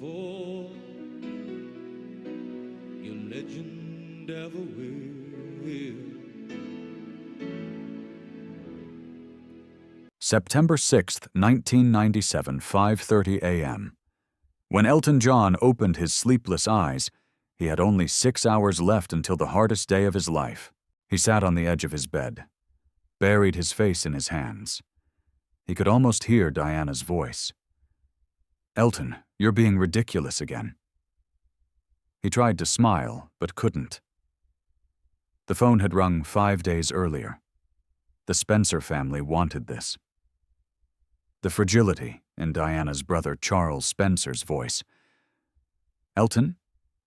before your legend ever will. September 6th, 1997, 5:30 a.m. When Elton John opened his sleepless eyes, he had only 6 hours left until the hardest day of his life. He sat on the edge of his bed, buried his face in his hands. He could almost hear Diana's voice. "Elton, you're being ridiculous again." He tried to smile, but couldn't. The phone had rung 5 days earlier. The Spencer family wanted this. The fragility in Diana's brother Charles Spencer's voice. "Elton,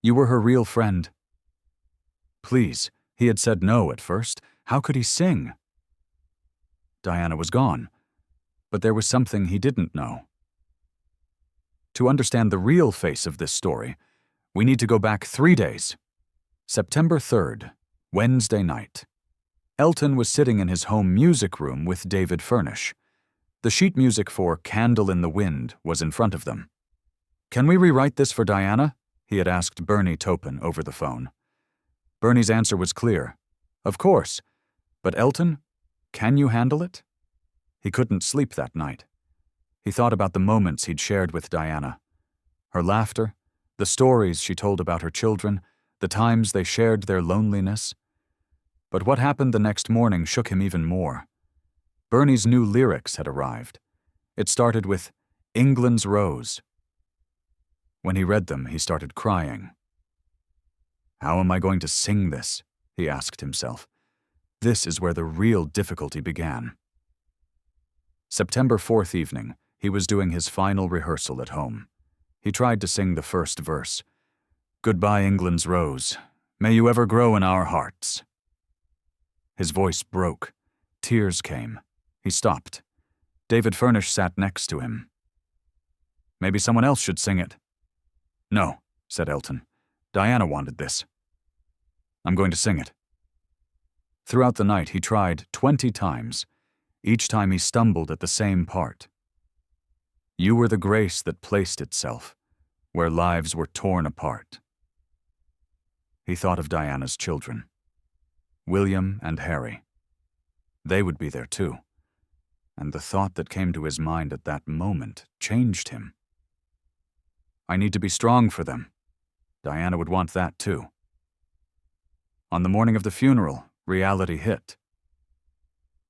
you were her real friend." Please, he had said no at first. How could he sing? Diana was gone, but there was something he didn't know. To understand the real face of this story, we need to go back 3 days. September 3rd, Wednesday night. Elton was sitting in his home music room with David Furnish. The sheet music for Candle in the Wind was in front of them. "Can we rewrite this for Diana?" he had asked Bernie Taupin over the phone. Bernie's answer was clear. "Of course. But Elton, can you handle it?" He couldn't sleep that night. He thought about the moments he'd shared with Diana. Her laughter, the stories she told about her children, the times they shared their loneliness. But what happened the next morning shook him even more. Bernie's new lyrics had arrived. It started with "England's Rose." When he read them, he started crying. "How am I going to sing this?" he asked himself. This is where the real difficulty began. September 4th evening, he was doing his final rehearsal at home. He tried to sing the first verse. "Goodbye, England's rose. May you ever grow in our hearts." His voice broke. Tears came. He stopped. David Furnish sat next to him. "Maybe someone else should sing it." "No," said Elton. "Diana wanted this. I'm going to sing it." Throughout the night, he tried 20 times. Each time he stumbled at the same part. "You were the grace that placed itself where lives were torn apart." He thought of Diana's children, William and Harry. They would be there too. And the thought that came to his mind at that moment changed him. "I need to be strong for them. Diana would want that too." On the morning of the funeral, reality hit.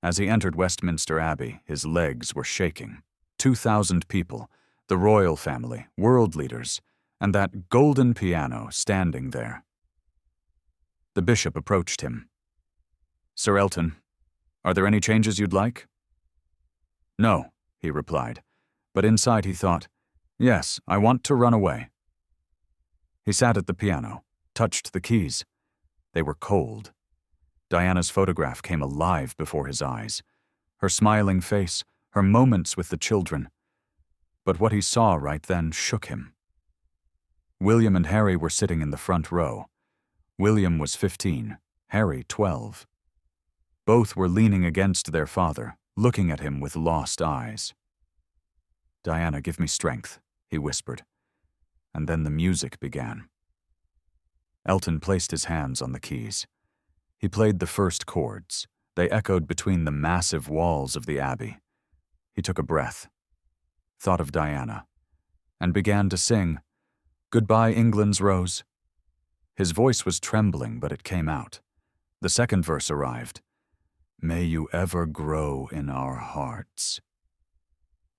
As he entered Westminster Abbey, his legs were shaking. 2,000 people, the royal family, world leaders, and that golden piano standing there. The bishop approached him. "Sir Elton, are there any changes you'd like?" "No," he replied, but inside he thought, "Yes, I want to run away." He sat at the piano, touched the keys. They were cold. Diana's photograph came alive before his eyes. Her smiling face, her moments with the children. But what he saw right then shook him. William and Harry were sitting in the front row. William was 15, Harry 12. Both were leaning against their father, looking at him with lost eyes. "Diana, give me strength," he whispered. And then the music began. Elton placed his hands on the keys. He played the first chords. They echoed between the massive walls of the Abbey. He took a breath, thought of Diana, and began to sing, "Goodbye, England's Rose." His voice was trembling, but it came out. The second verse arrived. "May you ever grow in our hearts."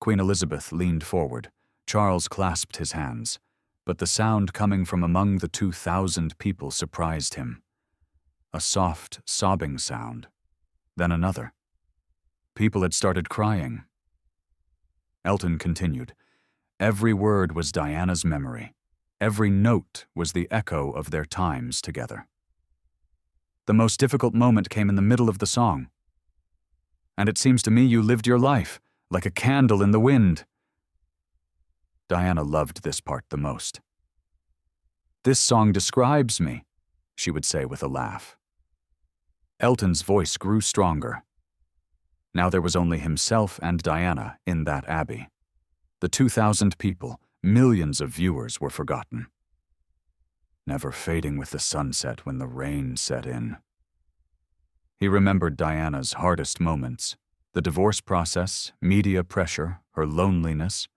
Queen Elizabeth leaned forward. Charles clasped his hands, but the sound coming from among the 2,000 people surprised him. A soft, sobbing sound, then another. People had started crying. Elton continued. Every word was Diana's memory. Every note was the echo of their times together. The most difficult moment came in the middle of the song. "And it seems to me you lived your life, like a candle in the wind." Diana loved this part the most. "This song describes me," she would say with a laugh. Elton's voice grew stronger. Now there was only himself and Diana in that abbey. The 2,000 people, millions of viewers were forgotten, never fading with the sunset when the rain set in. He remembered Diana's hardest moments, the divorce process, media pressure, her loneliness.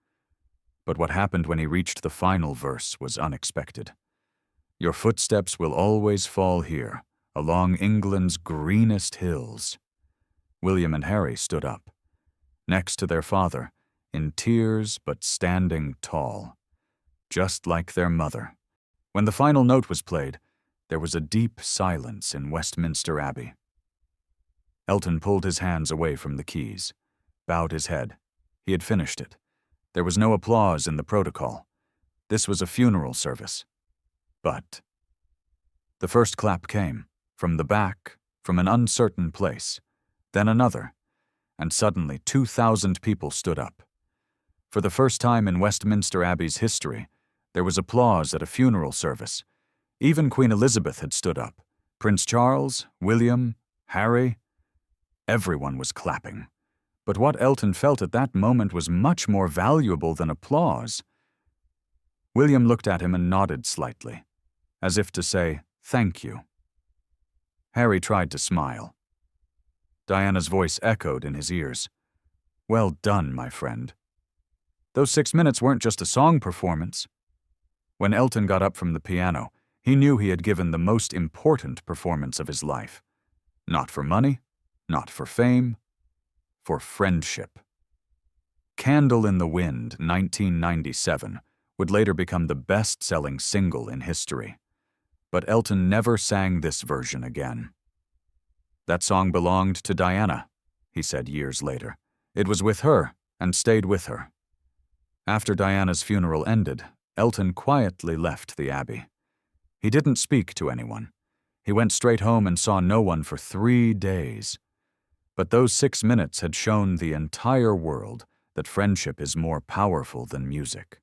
But what happened when he reached the final verse was unexpected. Your footsteps will always fall here, along England's greenest hills. William and Harry stood up, next to their father, in tears but standing tall, just like their mother. When the final note was played, there was a deep silence in Westminster Abbey. Elton pulled his hands away from the keys, bowed his head. He had finished it. There was no applause in the protocol. This was a funeral service. But the first clap came, from the back, from an uncertain place, then another, and suddenly 2,000 people stood up. For the first time in Westminster Abbey's history, there was applause at a funeral service. Even Queen Elizabeth had stood up. Prince Charles, William, Harry. Everyone was clapping. But what Elton felt at that moment was much more valuable than applause. William looked at him and nodded slightly, as if to say, "Thank you." Harry tried to smile. Diana's voice echoed in his ears. "Well done, my friend." Those 6 minutes weren't just a song performance. When Elton got up from the piano, he knew he had given the most important performance of his life. Not for money, not for fame, for friendship. Candle in the Wind, 1997, would later become the best-selling single in history. But Elton never sang this version again. "That song belonged to Diana," he said years later. "It was with her and stayed with her." After Diana's funeral ended, Elton quietly left the Abbey. He didn't speak to anyone. He went straight home and saw no one for 3 days. But those 6 minutes had shown the entire world that friendship is more powerful than music.